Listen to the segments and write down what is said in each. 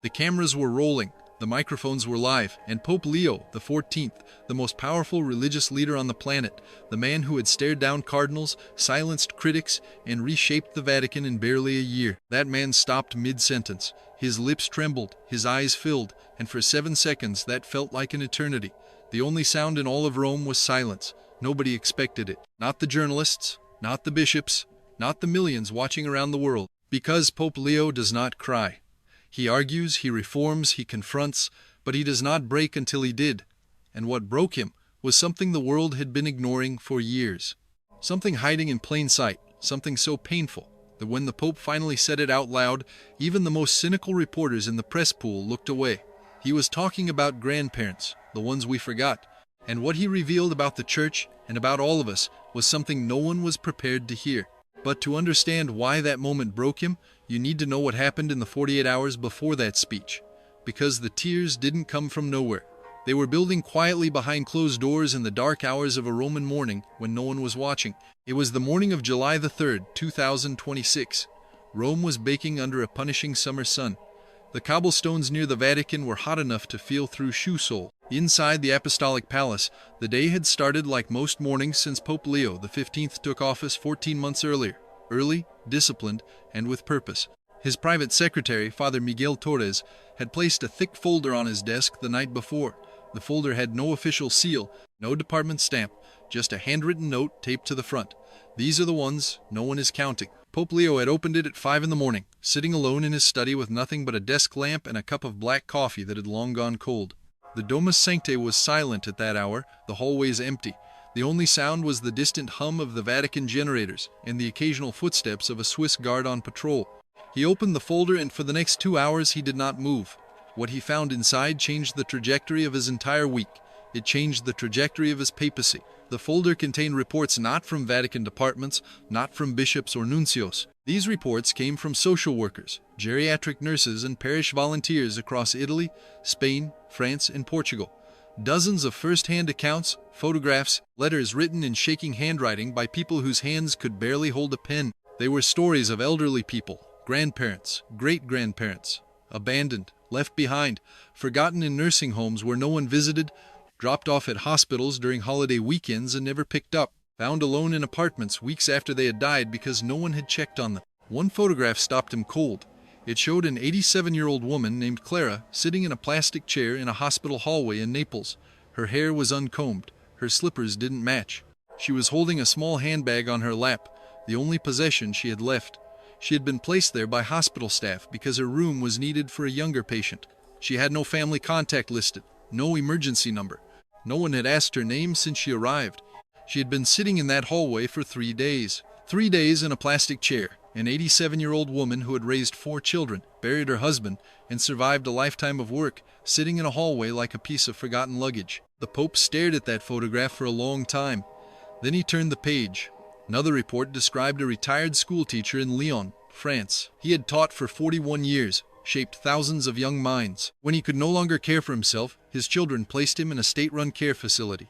The cameras were rolling, the microphones were live, and Pope Leo XIV, the most powerful religious leader on the planet, the man who had stared down cardinals, silenced critics, and reshaped the Vatican in barely a year. That man stopped mid-sentence. His lips trembled, his eyes filled, and for 7 seconds that felt like an eternity. The only sound in all of Rome was silence. Nobody expected it. Not the journalists, not the bishops, not the millions watching around the world. Because Pope Leo does not cry. He argues, he reforms, he confronts, but he does not break until he did. And what broke him was something the world had been ignoring for years. Something hiding in plain sight, something so painful that when the Pope finally said it out loud, even the most cynical reporters in the press pool looked away. He was talking about grandparents, the ones we forgot, and what he revealed about the Church and about all of us was something no one was prepared to hear. But to understand why that moment broke him, you need to know what happened in the 48 hours before that speech. Because the tears didn't come from nowhere. They were building quietly behind closed doors in the dark hours of a Roman morning when no one was watching. It was the morning of July the 3rd, 2026. Rome was baking under a punishing summer sun. The cobblestones near the Vatican were hot enough to feel through shoe sole. Inside the Apostolic Palace, the day had started like most mornings since Pope Leo XV took office 14 months earlier. Early, disciplined, and with purpose. His private secretary, Father Miguel Torres, had placed a thick folder on his desk the night before. The folder had no official seal, no department stamp, just a handwritten note taped to the front. These are the ones no one is counting. Pope Leo had opened it at 5 in the morning, sitting alone in his study with nothing but a desk lamp and a cup of black coffee that had long gone cold. The Domus Sanctae was silent at that hour, the hallways empty. The only sound was the distant hum of the Vatican generators and the occasional footsteps of a Swiss guard on patrol. He opened the folder and for the next 2 hours he did not move. What he found inside changed the trajectory of his entire week. It changed the trajectory of his papacy. The folder contained reports not from Vatican departments, not from bishops or nuncios. These reports came from social workers, geriatric nurses, and parish volunteers across Italy, Spain, France, and Portugal. Dozens of first-hand accounts, photographs, letters written in shaking handwriting by people whose hands could barely hold a pen. They were stories of elderly people, grandparents, great-grandparents, abandoned, left behind, forgotten in nursing homes where no one visited, dropped off at hospitals during holiday weekends and never picked up, found alone in apartments weeks after they had died because no one had checked on them. One photograph stopped him cold. It showed an 87-year-old woman named Clara sitting in a plastic chair in a hospital hallway in Naples. Her hair was uncombed. Her slippers didn't match. She was holding a small handbag on her lap, the only possession she had left. She had been placed there by hospital staff because her room was needed for a younger patient. She had no family contact listed, no emergency number. No one had asked her name since she arrived. She had been sitting in that hallway for 3 days. 3 days in a plastic chair. An 87-year-old woman who had raised 4 children, buried her husband, and survived a lifetime of work, sitting in a hallway like a piece of forgotten luggage. The Pope stared at that photograph for a long time. Then he turned the page. Another report described a retired schoolteacher in Lyon, France. He had taught for 41 years, shaped thousands of young minds. When he could no longer care for himself, his children placed him in a state-run care facility.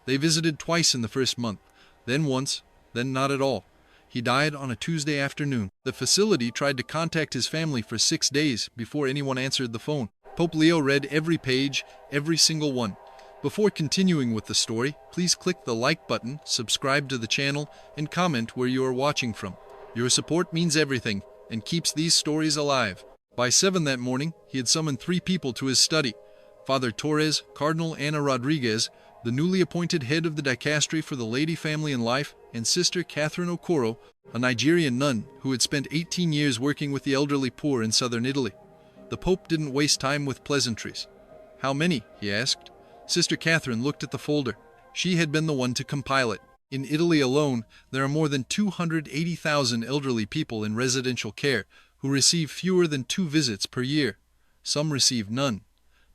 They visited twice in the first month, then once, then not at all. He died on a Tuesday afternoon. The facility tried to contact his family for 6 days before anyone answered the phone. Pope Leo read every page, every single one. Before continuing with the story, please click the like button, subscribe to the channel, and comment where you are watching from. Your support means everything and keeps these stories alive. By 7 that morning, he had summoned 3 people to his study. Father Torres, Cardinal Ana Rodriguez, the newly appointed head of the dicastery for the Lady, Family, and Life, and Sister Catherine Okoro, a Nigerian nun who had spent 18 years working with the elderly poor in southern Italy. The Pope didn't waste time with pleasantries. "How many?" he asked. Sister Catherine looked at the folder. She had been the one to compile it. In Italy alone, there are more than 280,000 elderly people in residential care who receive fewer than 2 visits per year. Some receive none.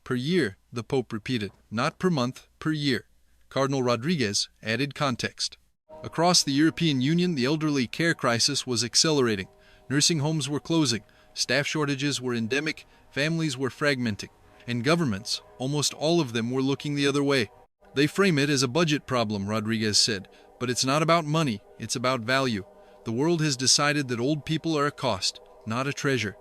Per year, the Pope repeated, not per month, per year. Cardinal Rodriguez added context. Across the European Union, the elderly care crisis was accelerating. Nursing homes were closing, staff shortages were endemic, families were fragmenting, and governments, almost all of them, were looking the other way. They frame it as a budget problem, Rodriguez said, but it's not about money, it's about value. The world has decided that old people are a cost, not a treasure.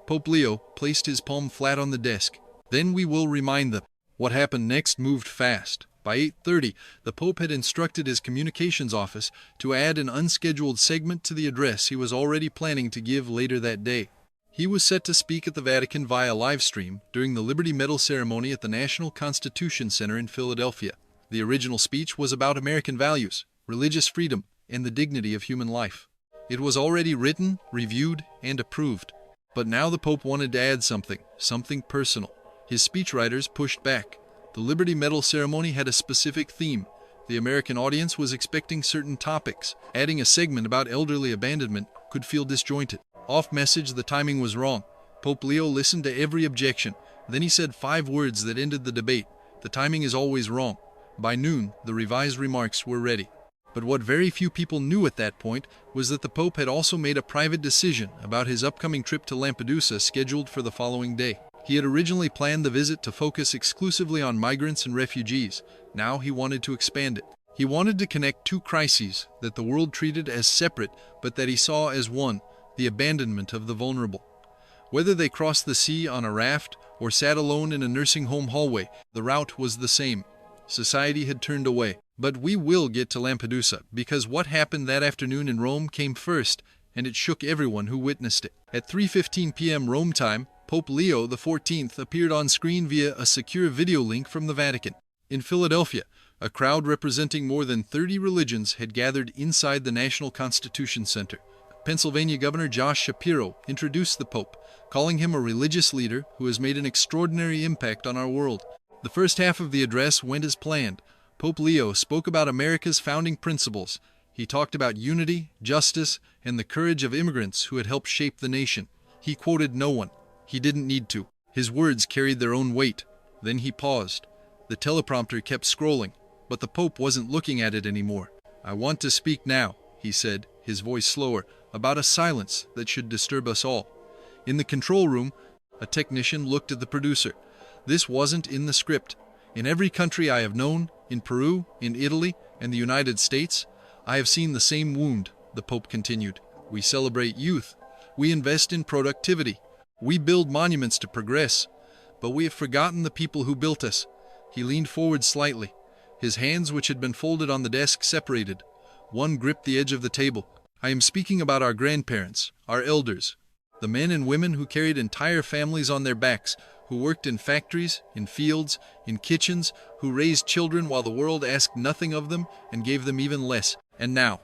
Pope Leo placed his palm flat on the desk. Then we will remind them. What happened next moved fast. By 8:30, the Pope had instructed his communications office to add an unscheduled segment to the address he was already planning to give later that day. He was set to speak at the Vatican via live stream during the Liberty Medal ceremony at the National Constitution Center in Philadelphia. The original speech was about American values, religious freedom, and the dignity of human life. It was already written, reviewed, and approved. But now the Pope wanted to add something personal. His speechwriters pushed back. The Liberty Medal ceremony had a specific theme. The American audience was expecting certain topics. Adding a segment about elderly abandonment could feel disjointed. Off message, the timing was wrong. Pope Leo listened to every objection. Then he said 5 words that ended the debate. The timing is always wrong. By noon, the revised remarks were ready. But what very few people knew at that point was that the Pope had also made a private decision about his upcoming trip to Lampedusa scheduled for the following day. He had originally planned the visit to focus exclusively on migrants and refugees. Now he wanted to expand it. He wanted to connect 2 crises that the world treated as separate but that he saw as one: the abandonment of the vulnerable. Whether they crossed the sea on a raft or sat alone in a nursing home hallway, the route was the same. Society had turned away. But we will get to Lampedusa, because what happened that afternoon in Rome came first, and it shook everyone who witnessed it. At 3:15 p.m. Rome time, Pope Leo XIV appeared on screen via a secure video link from the Vatican. In Philadelphia, a crowd representing more than 30 religions had gathered inside the National Constitution Center. Pennsylvania Governor Josh Shapiro introduced the Pope, calling him a religious leader who has made an extraordinary impact on our world. The first half of the address went as planned. Pope Leo spoke about America's founding principles. He talked about unity, justice, and the courage of immigrants who had helped shape the nation. He quoted no one. He didn't need to. His words carried their own weight. Then he paused. The teleprompter kept scrolling, but the Pope wasn't looking at it anymore. "I want to speak now," he said, his voice slower, "about a silence that should disturb us all." In the control room, a technician looked at the producer. This wasn't in the script. In every country I have known, in Peru, in Italy, and the United States, I have seen the same wound, the Pope continued. We celebrate youth. We invest in productivity. We build monuments to progress. But we have forgotten the people who built us. He leaned forward slightly. His hands, which had been folded on the desk, separated. One gripped the edge of the table. I am speaking about our grandparents, our elders, the men and women who carried entire families on their backs, who worked in factories, in fields, in kitchens, who raised children while the world asked nothing of them and gave them even less. And now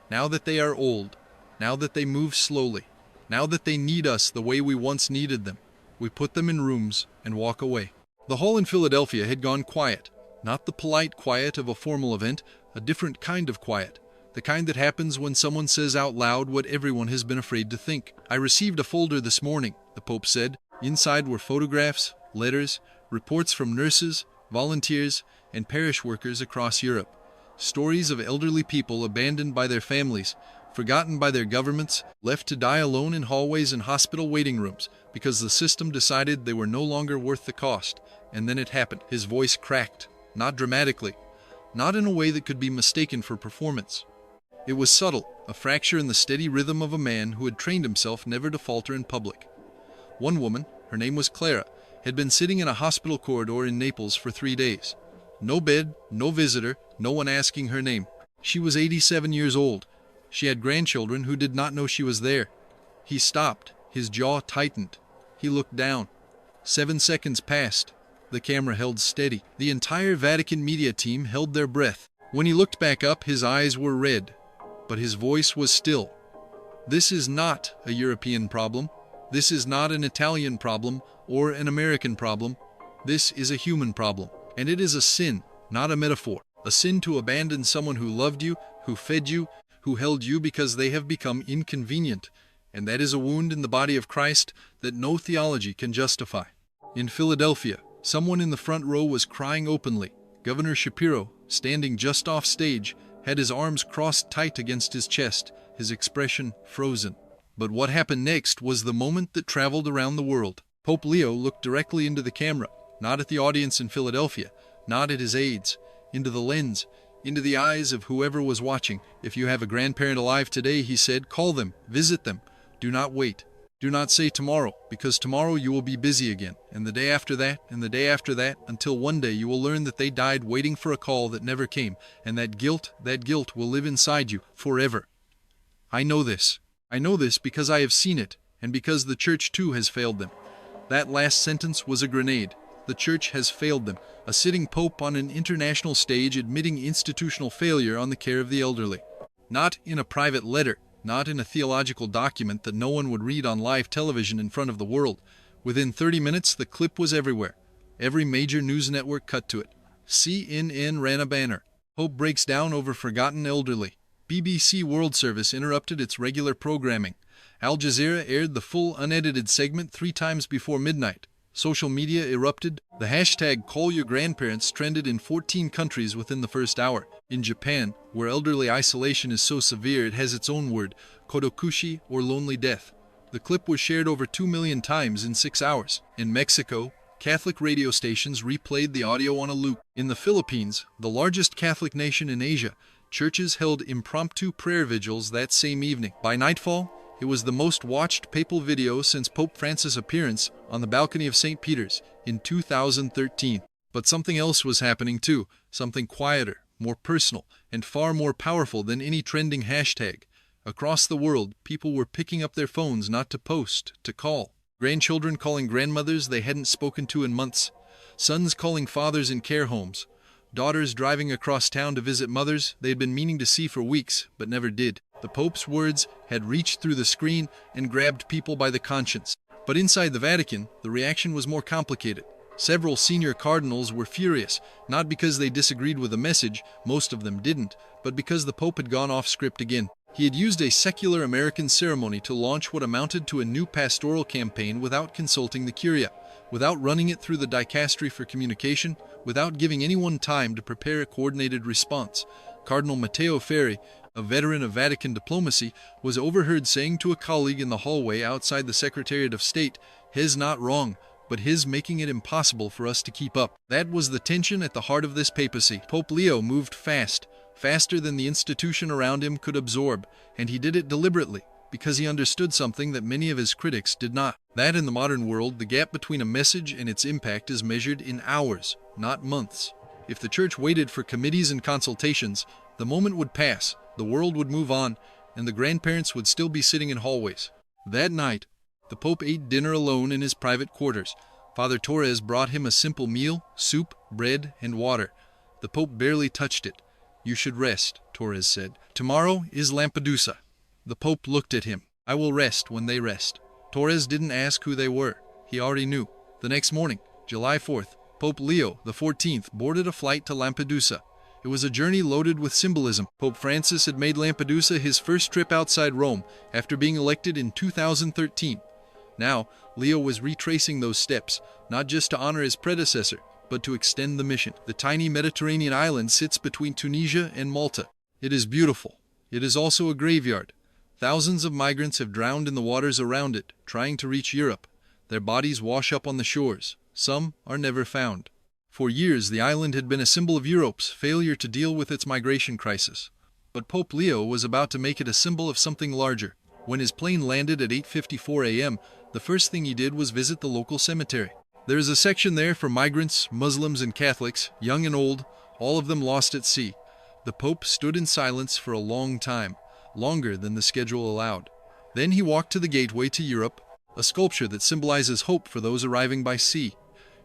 that they are old, now that they move slowly, now that they need us the way we once needed them, we put them in rooms and walk away. The hall in Philadelphia had gone quiet, not the polite quiet of a formal event, a different kind of quiet, the kind that happens when someone says out loud what everyone has been afraid to think. I received a folder this morning, the Pope said. Inside were photographs, letters, reports from nurses, volunteers, and parish workers across Europe. Stories of elderly people abandoned by their families, forgotten by their governments, left to die alone in hallways and hospital waiting rooms because the system decided they were no longer worth the cost. And then it happened. His voice cracked, not dramatically, not in a way that could be mistaken for performance. It was subtle, a fracture in the steady rhythm of a man who had trained himself never to falter in public. One woman, her name was Clara, had been sitting in a hospital corridor in Naples for 3 days. No bed, no visitor, no one asking her name. She was 87 years old. She had grandchildren who did not know she was there. He stopped. His jaw tightened. He looked down. 7 seconds passed. The camera held steady. The entire Vatican media team held their breath. When he looked back up, his eyes were red, but his voice was still. This is not a European problem. This is not an Italian problem or an American problem. This is a human problem. And it is a sin, not a metaphor. A sin to abandon someone who loved you, who fed you, who held you because they have become inconvenient. And that is a wound in the body of Christ that no theology can justify. In Philadelphia, someone in the front row was crying openly. Governor Shapiro, standing just off stage, had his arms crossed tight against his chest, his expression frozen. But what happened next was the moment that traveled around the world. Pope Leo looked directly into the camera, not at the audience in Philadelphia, not at his aides, into the lens, into the eyes of whoever was watching. If you have a grandparent alive today, he said, call them, visit them, do not wait. Do not say tomorrow, because tomorrow you will be busy again, and the day after that, and the day after that, until one day you will learn that they died waiting for a call that never came, and that guilt will live inside you forever. I know this. I know this because I have seen it, and because the church too has failed them. That last sentence was a grenade. The church has failed them. A sitting pope on an international stage admitting institutional failure on the care of the elderly. Not in a private letter, not in a theological document that no one would read on live television in front of the world. Within 30 minutes, the clip was everywhere. Every major news network cut to it. CNN ran a banner. Pope breaks down over forgotten elderly. BBC World Service interrupted its regular programming. Al Jazeera aired the full unedited segment 3 times before midnight. Social media erupted. The hashtag #CallYourGrandparents trended in 14 countries within the first hour. In Japan, where elderly isolation is so severe it has its own word, kodokushi, or lonely death. The clip was shared over 2 million times in 6 hours. In Mexico, Catholic radio stations replayed the audio on a loop. In the Philippines, the largest Catholic nation in Asia, churches held impromptu prayer vigils that same evening. By nightfall, it was the most watched papal video since Pope Francis' appearance on the balcony of St. Peter's in 2013. But something else was happening too, something quieter, more personal, and far more powerful than any trending hashtag. Across the world, people were picking up their phones not to post, to call. Grandchildren calling grandmothers they hadn't spoken to in months. Sons calling fathers in care homes. Daughters driving across town to visit mothers they had been meaning to see for weeks, but never did. The Pope's words had reached through the screen and grabbed people by the conscience. But inside the Vatican, the reaction was more complicated. Several senior cardinals were furious, not because they disagreed with the message, most of them didn't, but because the Pope had gone off script again. He had used a secular American ceremony to launch what amounted to a new pastoral campaign without consulting the Curia, without running it through the Dicastery for Communication, without giving anyone time to prepare a coordinated response. Cardinal Matteo Ferri, a veteran of Vatican diplomacy, was overheard saying to a colleague in the hallway outside the Secretariat of State, "His not wrong, but his making it impossible for us to keep up." That was the tension at the heart of this papacy. Pope Leo moved fast, faster than the institution around him could absorb, and he did it deliberately, because he understood something that many of his critics did not. That in the modern world, the gap between a message and its impact is measured in hours, not months. If the church waited for committees and consultations, the moment would pass, the world would move on, and the grandparents would still be sitting in hallways. That night, the Pope ate dinner alone in his private quarters. Father Torres brought him a simple meal, soup, bread, and water. The Pope barely touched it. "You should rest," Torres said. "Tomorrow is Lampedusa." The Pope looked at him. "I will rest when they rest." Torres didn't ask who they were. He already knew. The next morning, July 4th, Pope Leo XIV boarded a flight to Lampedusa. It was a journey loaded with symbolism. Pope Francis had made Lampedusa his first trip outside Rome after being elected in 2013. Now, Leo was retracing those steps, not just to honor his predecessor, but to extend the mission. The tiny Mediterranean island sits between Tunisia and Malta. It is beautiful. It is also a graveyard. Thousands of migrants have drowned in the waters around it, trying to reach Europe. Their bodies wash up on the shores. Some are never found. For years, the island had been a symbol of Europe's failure to deal with its migration crisis. But Pope Leo was about to make it a symbol of something larger. When his plane landed at 8:54 a.m., the first thing he did was visit the local cemetery. There is a section there for migrants, Muslims, and Catholics, young and old, all of them lost at sea. The Pope stood in silence for a long time, longer than the schedule allowed. Then he walked to the gateway to Europe, a sculpture that symbolizes hope for those arriving by sea.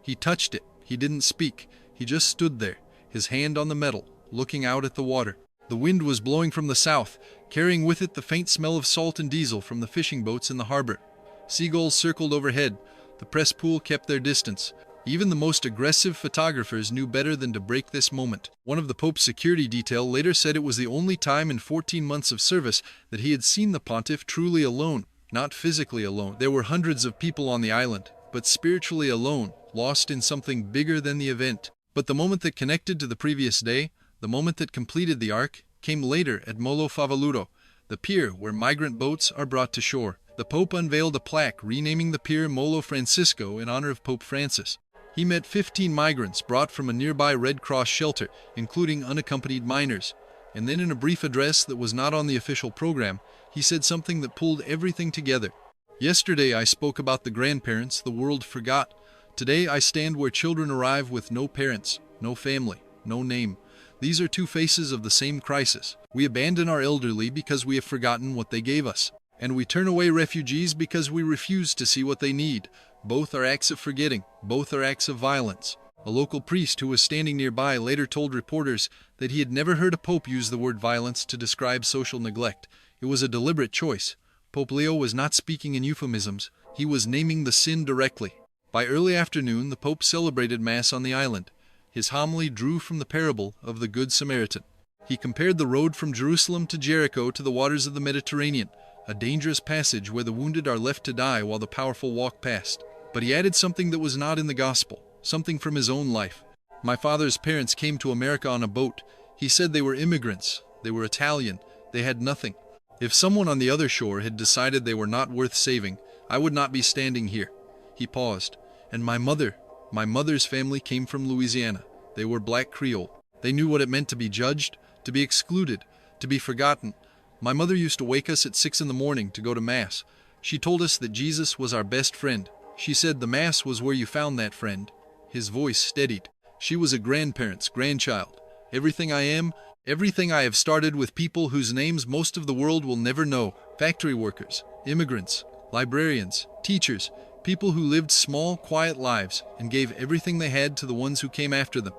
He touched it. He didn't speak. He just stood there, his hand on the metal, looking out at the water. The wind was blowing from the south, carrying with it the faint smell of salt and diesel from the fishing boats in the harbor. Seagulls circled overhead. The press pool kept their distance. Even the most aggressive photographers knew better than to break this moment. One of the Pope's security detail later said it was the only time in 14 months of service that he had seen the pontiff truly alone, not physically alone. There were hundreds of people on the island, but spiritually alone, lost in something bigger than the event. But the moment that connected to the previous day, the moment that completed the arc, came later at Molo Favoluto, the pier where migrant boats are brought to shore. The Pope unveiled a plaque renaming the pier Molo Francisco in honor of Pope Francis. He met 15 migrants brought from a nearby Red Cross shelter, including unaccompanied minors. And then in a brief address that was not on the official program, he said something that pulled everything together. Yesterday I spoke about the grandparents the world forgot. Today I stand where children arrive with no parents, no family, no name. These are two faces of the same crisis. We abandon our elderly because we have forgotten what they gave us. And we turn away refugees because we refuse to see what they need. Both are acts of forgetting. Both are acts of violence. A local priest who was standing nearby later told reporters that he had never heard a pope use the word violence to describe social neglect. It was a deliberate choice. Pope Leo was not speaking in euphemisms. He was naming the sin directly. By early afternoon, the Pope celebrated Mass on the island. His homily drew from the parable of the Good Samaritan. He compared the road from Jerusalem to Jericho to the waters of the Mediterranean, a dangerous passage where the wounded are left to die while the powerful walk past. But he added something that was not in the gospel, something from his own life. My father's parents came to America on a boat. He said they were immigrants. They were Italian. They had nothing. If someone on the other shore had decided they were not worth saving, I would not be standing here. He paused. And my mother's family came from Louisiana. They were black Creole. They knew what it meant to be judged, to be excluded, to be forgotten. My mother used to wake us at 6 in the morning to go to Mass. She told us that Jesus was our best friend. She said the Mass was where you found that friend. His voice steadied. She was a grandparent's grandchild. Everything I am, everything I have started with people whose names most of the world will never know. Factory workers, immigrants, librarians, teachers, people who lived small, quiet lives and gave everything they had to the ones who came after them.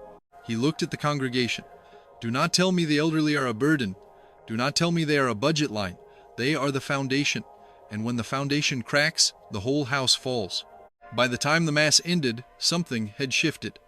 He looked at the congregation. Do not tell me the elderly are a burden. Do not tell me they are a budget line. They are the foundation. And when the foundation cracks, the whole house falls. By the time the Mass ended, something had shifted.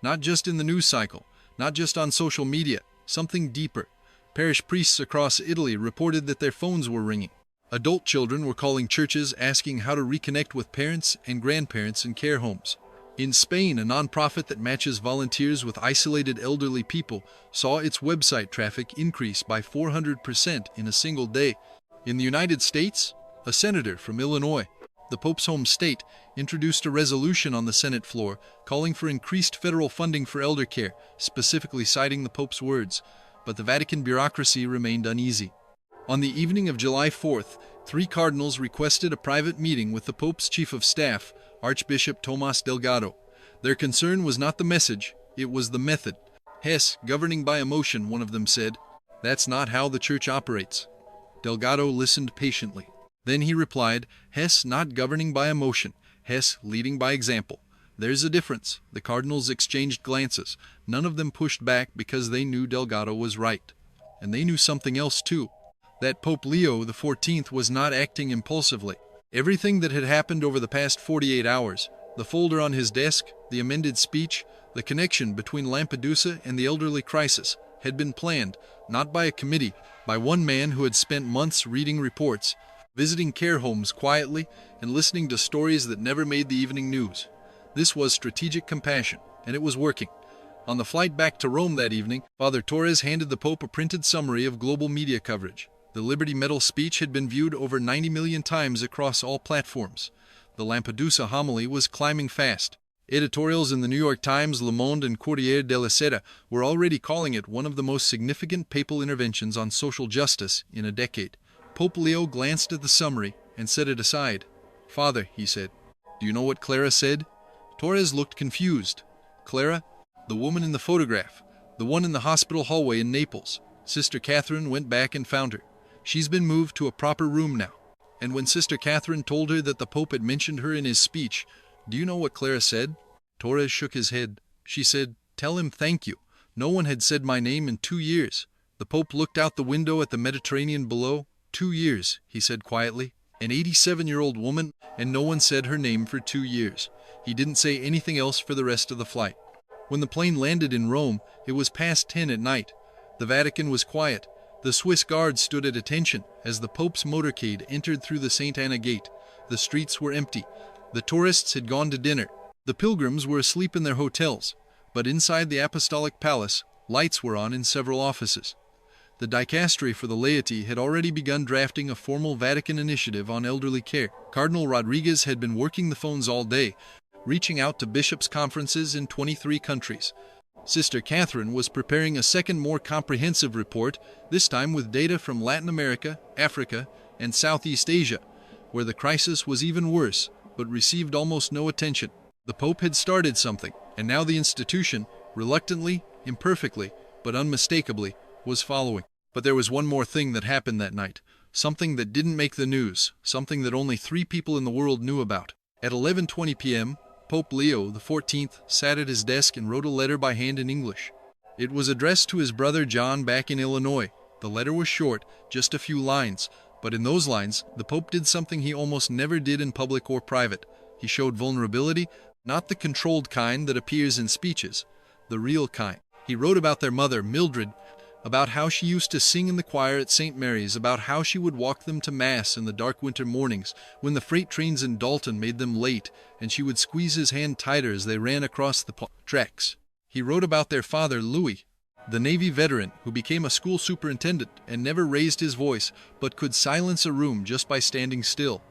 Not just in the news cycle, not just on social media, something deeper. Parish priests across Italy reported that their phones were ringing. Adult children were calling churches asking how to reconnect with parents and grandparents in care homes. In Spain, a nonprofit that matches volunteers with isolated elderly people saw its website traffic increase by 400% in a single day. In the United States, a senator from Illinois, the Pope's home state, introduced a resolution on the Senate floor calling for increased federal funding for elder care, specifically citing the Pope's words. But the Vatican bureaucracy remained uneasy. On the evening of July 4th, 3 cardinals requested a private meeting with the Pope's chief of staff, Archbishop Tomás Delgado. Their concern was not the message, it was the method. Hess, governing by emotion, one of them said. That's not how the Church operates. Delgado listened patiently. Then he replied, Hess not governing by emotion, Hess leading by example. There's a difference. The cardinals exchanged glances. None of them pushed back because they knew Delgado was right. And they knew something else too. That Pope Leo XIV was not acting impulsively. Everything that had happened over the past 48 hours, the folder on his desk, the amended speech, the connection between Lampedusa and the elderly crisis, had been planned, not by a committee, by one man who had spent months reading reports, visiting care homes quietly, and listening to stories that never made the evening news. This was strategic compassion, and it was working. On the flight back to Rome that evening, Father Torres handed the Pope a printed summary of global media coverage. The Liberty Medal speech had been viewed over 90 million times across all platforms. The Lampedusa homily was climbing fast. Editorials in the New York Times, Le Monde, and Corriere della Sera were already calling it one of the most significant papal interventions on social justice in a decade. Pope Leo glanced at the summary and set it aside. Father, he said, do you know what Clara said? Torres looked confused. Clara? The woman in the photograph. The one in the hospital hallway in Naples. Sister Catherine went back and found her. She's been moved to a proper room now. And when Sister Catherine told her that the Pope had mentioned her in his speech, do you know what Clara said? Torres shook his head. She said, tell him thank you. No one had said my name in 2 years. The Pope looked out the window at the Mediterranean below. 2 years, he said quietly. An 87-year-old woman, and no one said her name for 2 years. He didn't say anything else for the rest of the flight. When the plane landed in Rome, it was past 10 at night. The Vatican was quiet. The Swiss guards stood at attention as the Pope's motorcade entered through the St. Anna gate. The streets were empty. The tourists had gone to dinner. The pilgrims were asleep in their hotels. But inside the Apostolic Palace, lights were on in several offices. The dicastery for the laity had already begun drafting a formal Vatican initiative on elderly care. Cardinal Rodriguez had been working the phones all day, reaching out to bishops' conferences in 23 countries. Sister Catherine was preparing a second, more comprehensive report, this time with data from Latin America, Africa, and Southeast Asia. where the crisis was even worse, but received almost no attention. The Pope had started something, and now the institution, reluctantly, imperfectly, but unmistakably, was following. But there was one more thing that happened that night. Something that didn't make the news, something that only 3 people in the world knew about. At 11:20 p.m., Pope Leo XIV sat at his desk and wrote a letter by hand in English. It was addressed to his brother John back in Illinois. The letter was short, just a few lines, but in those lines, the Pope did something he almost never did in public or private. He showed vulnerability, not the controlled kind that appears in speeches, the real kind. He wrote about their mother, Mildred, about how she used to sing in the choir at St. Mary's, about how she would walk them to Mass in the dark winter mornings when the freight trains in Dalton made them late, and she would squeeze his hand tighter as they ran across the tracks. He wrote about their father, Louis, the Navy veteran who became a school superintendent and never raised his voice but could silence a room just by standing still.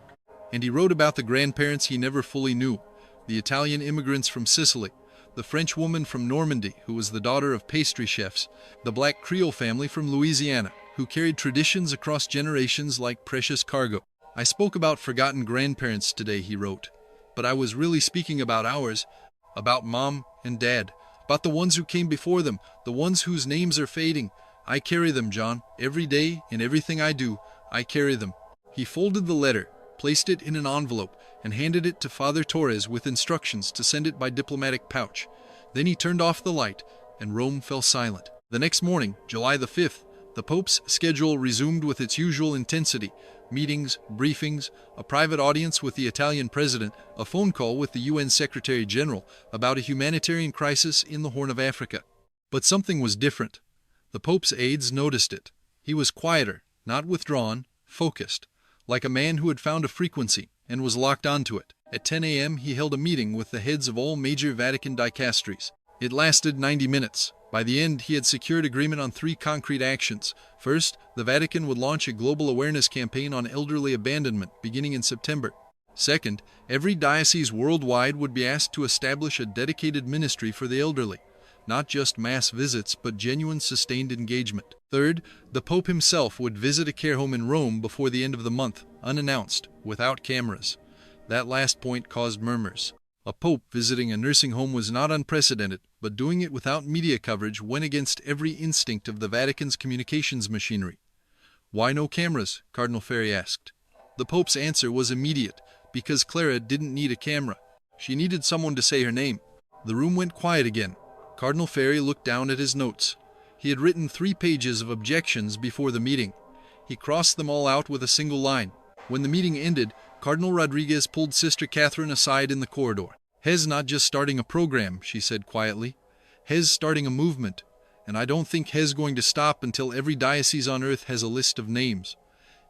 And he wrote about the grandparents he never fully knew, the Italian immigrants from Sicily, the French woman from Normandy who was the daughter of pastry chefs, the black Creole family from Louisiana who carried traditions across generations like precious cargo. I spoke about forgotten grandparents today, he wrote, but I was really speaking about ours, about Mom and Dad, about the ones who came before them, the ones whose names are fading. I carry them, John. Every day, in everything I do, I carry them. He folded the letter, placed it in an envelope, and handed it to Father Torres with instructions to send it by diplomatic pouch. Then he turned off the light, and Rome fell silent. The next morning, July the 5th, the Pope's schedule resumed with its usual intensity. Meetings, briefings, a private audience with the Italian president, a phone call with the UN Secretary General about a humanitarian crisis in the Horn of Africa. But something was different. The Pope's aides noticed it. He was quieter, not withdrawn, focused, like a man who had found a frequency and was locked onto it. At 10 a.m. he held a meeting with the heads of all major Vatican dicasteries. It lasted 90 minutes. By the end, he had secured agreement on 3 concrete actions. First, the Vatican would launch a global awareness campaign on elderly abandonment beginning in September. Second, every diocese worldwide would be asked to establish a dedicated ministry for the elderly. Not just mass visits, but genuine sustained engagement. Third, the Pope himself would visit a care home in Rome before the end of the month, unannounced, without cameras. That last point caused murmurs. A Pope visiting a nursing home was not unprecedented, but doing it without media coverage went against every instinct of the Vatican's communications machinery. Why no cameras? Cardinal Ferri asked. The Pope's answer was immediate, because Clara didn't need a camera. She needed someone to say her name. The room went quiet again. Cardinal Ferri looked down at his notes. He had written 3 pages of objections before the meeting. He crossed them all out with a single line. When the meeting ended, Cardinal Rodriguez pulled Sister Catherine aside in the corridor. "Hes not just starting a program," she said quietly. "Hes starting a movement, and I don't think Hes going to stop until every diocese on earth has a list of names.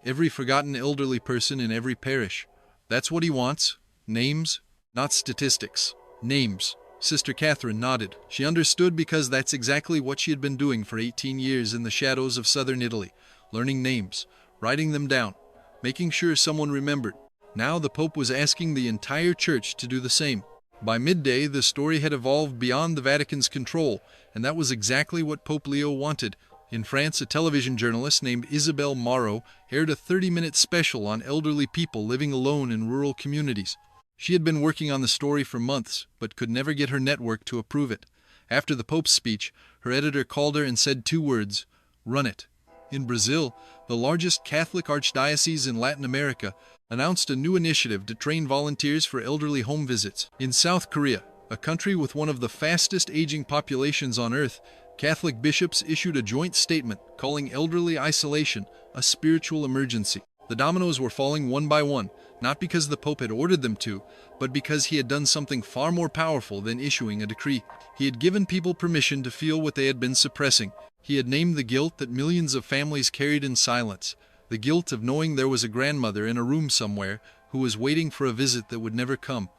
Every forgotten elderly person in every parish. That's what he wants. Names, not statistics. Names." Sister Catherine nodded. She understood because that's exactly what she had been doing for 18 years in the shadows of southern Italy, learning names, writing them down, making sure someone remembered. Now the Pope was asking the entire Church to do the same. By midday, the story had evolved beyond the Vatican's control, and that was exactly what Pope Leo wanted. In France, a television journalist named Isabelle Marot aired a 30-minute special on elderly people living alone in rural communities. She had been working on the story for months, but could never get her network to approve it. After the Pope's speech, her editor called her and said 2 words: "Run it." In Brazil, the largest Catholic archdiocese in Latin America announced a new initiative to train volunteers for elderly home visits. In South Korea, a country with one of the fastest aging populations on earth, Catholic bishops issued a joint statement calling elderly isolation a spiritual emergency. The dominoes were falling one by one, not because the Pope had ordered them to, but because he had done something far more powerful than issuing a decree. He had given people permission to feel what they had been suppressing. He had named the guilt that millions of families carried in silence, the guilt of knowing there was a grandmother in a room somewhere who was waiting for a visit that would never come.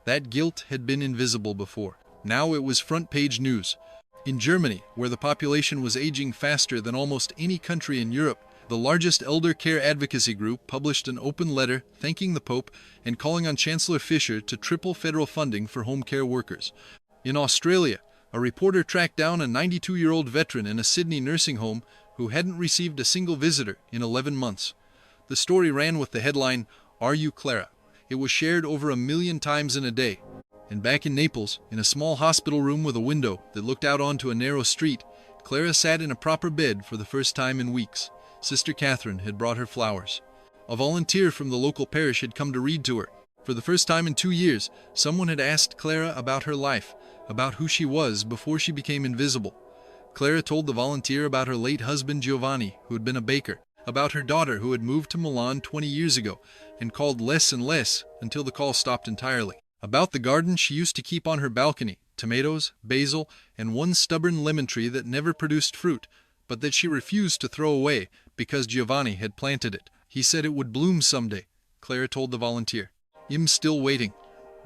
That guilt had been invisible before. Now it was front-page news. In Germany, where the population was aging faster than almost any country in Europe, the largest elder care advocacy group published an open letter thanking the Pope and calling on Chancellor Fisher to triple federal funding for home care workers. In Australia, a reporter tracked down a 92-year-old veteran in a Sydney nursing home who hadn't received a single visitor in 11 months. The story ran with the headline, Are you Clara? It was shared over 1,000,000 times in a day. And back in Naples, in a small hospital room with a window that looked out onto a narrow street, Clara sat in a proper bed for the first time in weeks. Sister Catherine had brought her flowers. A volunteer from the local parish had come to read to her. For the first time in 2 years, someone had asked Clara about her life, about who she was before she became invisible. Clara told the volunteer about her late husband Giovanni, who had been a baker, about her daughter who had moved to Milan 20 years ago and called less and less until the call stopped entirely. About the garden she used to keep on her balcony, tomatoes, basil, and one stubborn lemon tree that never produced fruit, but that she refused to throw away because Giovanni had planted it. He said it would bloom someday, Clara told the volunteer. I'm still waiting.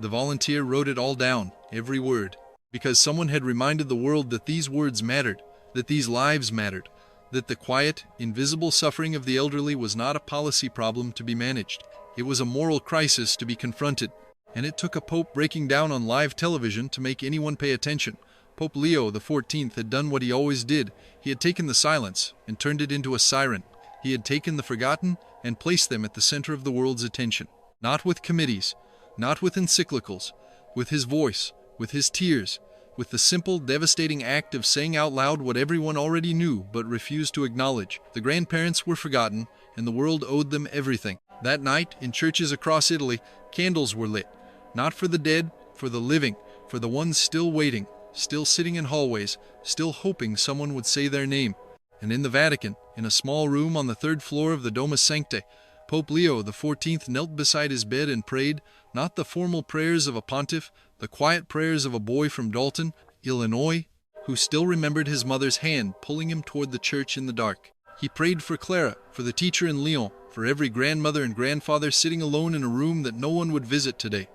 The volunteer wrote it all down, every word, because someone had reminded the world that these words mattered, that these lives mattered, that the quiet, invisible suffering of the elderly was not a policy problem to be managed. It was a moral crisis to be confronted. And it took a pope breaking down on live television to make anyone pay attention. Pope Leo XIV had done what he always did. He had taken the silence and turned it into a siren. He had taken the forgotten and placed them at the center of the world's attention. Not with committees, not with encyclicals, with his voice, with his tears, with the simple, devastating act of saying out loud what everyone already knew but refused to acknowledge. The grandparents were forgotten, and the world owed them everything. That night, in churches across Italy, candles were lit. Not for the dead, for the living, for the ones still waiting, still sitting in hallways, still hoping someone would say their name. And in the Vatican, in a small room on the 3rd floor of the Domus Sanctae, Pope Leo XIV knelt beside his bed and prayed, not the formal prayers of a pontiff, the quiet prayers of a boy from Dalton, Illinois, who still remembered his mother's hand pulling him toward the church in the dark. He prayed for Clara, for the teacher in Lyon, for every grandmother and grandfather sitting alone in a room that no one would visit today.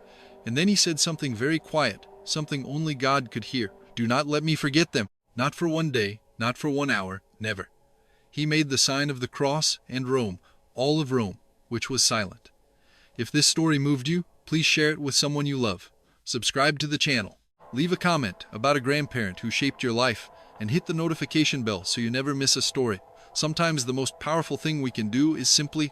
And then he said something very quiet, something only God could hear. Do not let me forget them. Not for one day, not for 1 hour, never. He made the sign of the cross and Rome, all of Rome, which was silent. If this story moved you, please share it with someone you love. Subscribe to the channel. Leave a comment about a grandparent who shaped your life, and hit the notification bell so you never miss a story. Sometimes the most powerful thing we can do is simply